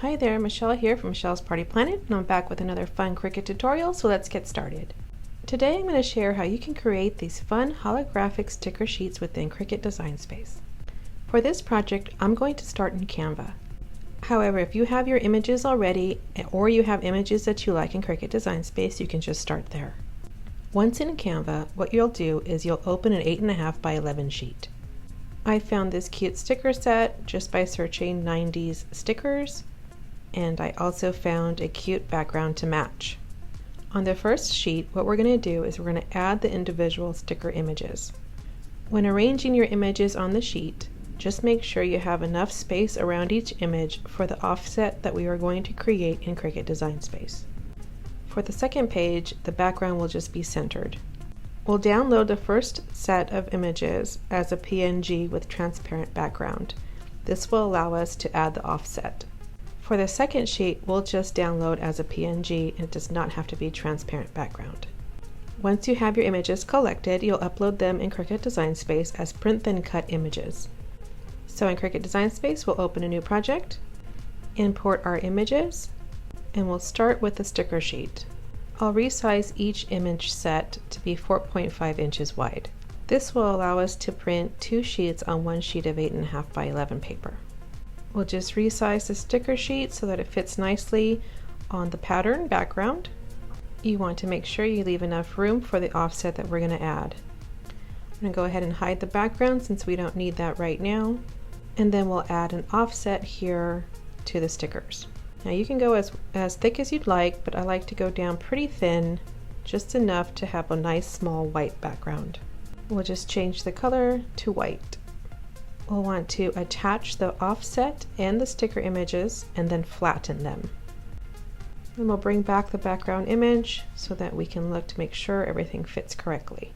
Hi there, Michelle here from Michelle's Party Planet, and I'm back with another fun Cricut tutorial, so let's get started. Today I'm going to share how you can create these fun holographic sticker sheets within Cricut Design Space. For this project, I'm going to start in Canva. However, if you have your images already, or you have images that you like in Cricut Design Space, you can just start there. Once in Canva, what you'll do is you'll open an 8.5 by 11 sheet. I found this cute sticker set just by searching 90s stickers. And I also found a cute background to match. On the first sheet, what we're going to do is we're going to add the individual sticker images. When arranging your images on the sheet, just make sure you have enough space around each image for the offset that we are going to create in Cricut Design Space. For the second page, the background will just be centered. We'll download the first set of images as a PNG with transparent background. This will allow us to add the offset. For the second sheet, we'll just download as a PNG and it does not have to be transparent background. Once you have your images collected, you'll upload them in Cricut Design Space as print then cut images. So in Cricut Design Space, we'll open a new project, import our images, and we'll start with the sticker sheet. I'll resize each image set to be 4.5 inches wide. This will allow us to print 2 sheets on one sheet of 8.5 by 11 paper. We'll just resize the sticker sheet so that it fits nicely on the pattern background. You want to make sure you leave enough room for the offset that we're going to add. I'm going to go ahead and hide the background since we don't need that right now. And then we'll add an offset here to the stickers. Now you can go as thick as you'd like, but I like to go down pretty thin, just enough to have a nice small white background. We'll just change the color to white. We'll want to attach the offset and the sticker images and then flatten them. And we'll bring back the background image so that we can look to make sure everything fits correctly.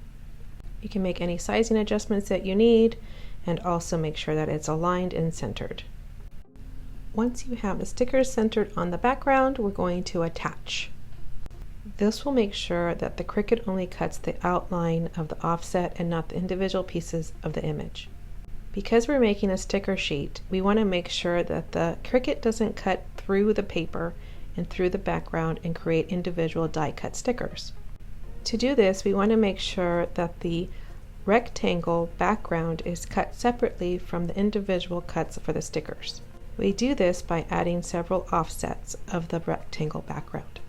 You can make any sizing adjustments that you need and also make sure that it's aligned and centered. Once you have the stickers centered on the background, we're going to attach. This will make sure that the Cricut only cuts the outline of the offset and not the individual pieces of the image. Because we're making a sticker sheet, we want to make sure that the Cricut doesn't cut through the paper and through the background and create individual die cut stickers. To do this, we want to make sure that the rectangle background is cut separately from the individual cuts for the stickers. We do this by adding several offsets of the rectangle background.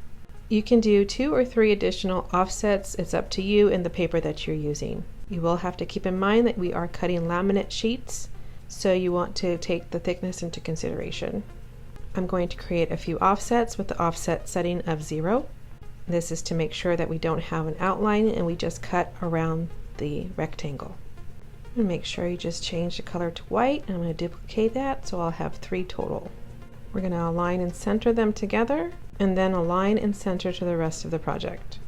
You can do 2 or 3 additional offsets. It's up to you and the paper that you're using. You will have to keep in mind that we are cutting laminate sheets, so you want to take the thickness into consideration. I'm going to create a few offsets with the offset setting of 0. This is to make sure that we don't have an outline and we just cut around the rectangle. And make sure you just change the color to white. I'm going to duplicate that so I'll have 3 total. We're going to align and center them together and then align and center to the rest of the project.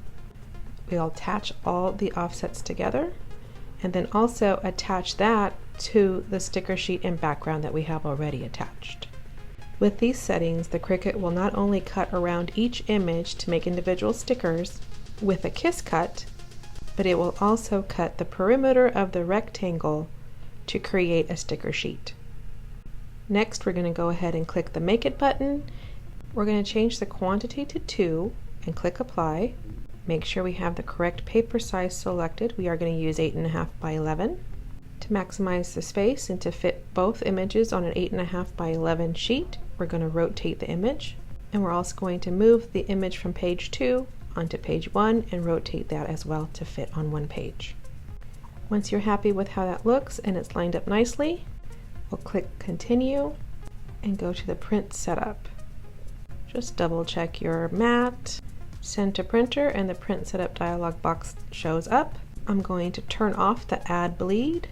We'll attach all the offsets together and then also attach that to the sticker sheet and background that we have already attached. With these settings, the Cricut will not only cut around each image to make individual stickers with a kiss cut, but it will also cut the perimeter of the rectangle to create a sticker sheet. Next, we're going to go ahead and click the Make It button. We're going to change the quantity to 2 and click Apply. Make sure we have the correct paper size selected. We are going to use 8.5 by 11. To maximize the space and to fit both images on an 8.5 by 11 sheet, we're going to rotate the image. And we're also going to move the image from page 2 onto page 1 and rotate that as well to fit on one page. Once you're happy with how that looks and it's lined up nicely, we'll click Continue and go to the Print Setup. Just double check your mat. Send to printer and the print setup dialog box shows up. I'm going to turn off the add bleed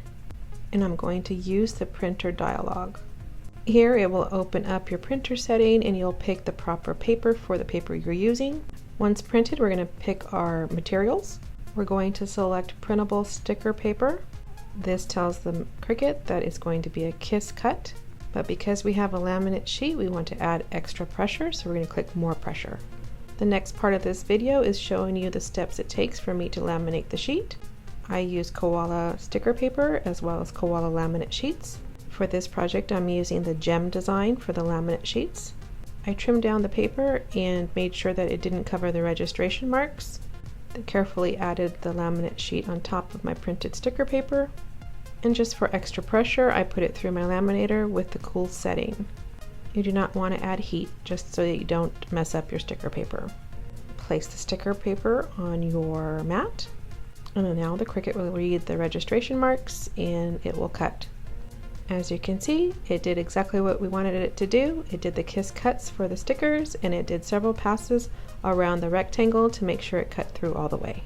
and I'm going to use the printer dialog. Here it will open up your printer setting and you'll pick the proper paper for the paper you're using. Once printed, we're going to pick our materials. We're going to select printable sticker paper. This tells the Cricut that it's going to be a kiss cut, but because we have a laminate sheet, we want to add extra pressure, so we're going to click more pressure. The next part of this video is showing you the steps it takes for me to laminate the sheet. I use koala sticker paper as well as koala laminate sheets. For this project, I'm using the gem design for the laminate sheets. I trimmed down the paper and made sure that it didn't cover the registration marks. I carefully added the laminate sheet on top of my printed sticker paper. And just for extra pressure, I put it through my laminator with the cool setting. You do not want to add heat, just so that you don't mess up your sticker paper. Place the sticker paper on your mat, and then now the Cricut will read the registration marks and it will cut. As you can see, it did exactly what we wanted it to do. It did the kiss cuts for the stickers, and it did several passes around the rectangle to make sure it cut through all the way.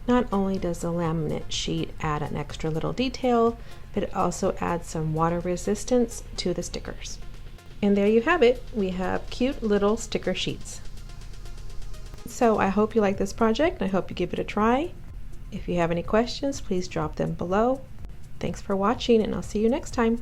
Not only does the laminate sheet add an extra little detail, but it also adds some water resistance to the stickers. And there you have it. We have cute little sticker sheets. So I hope you like this project. I hope you give it a try. If you have any questions, please drop them below. Thanks for watching, and I'll see you next time.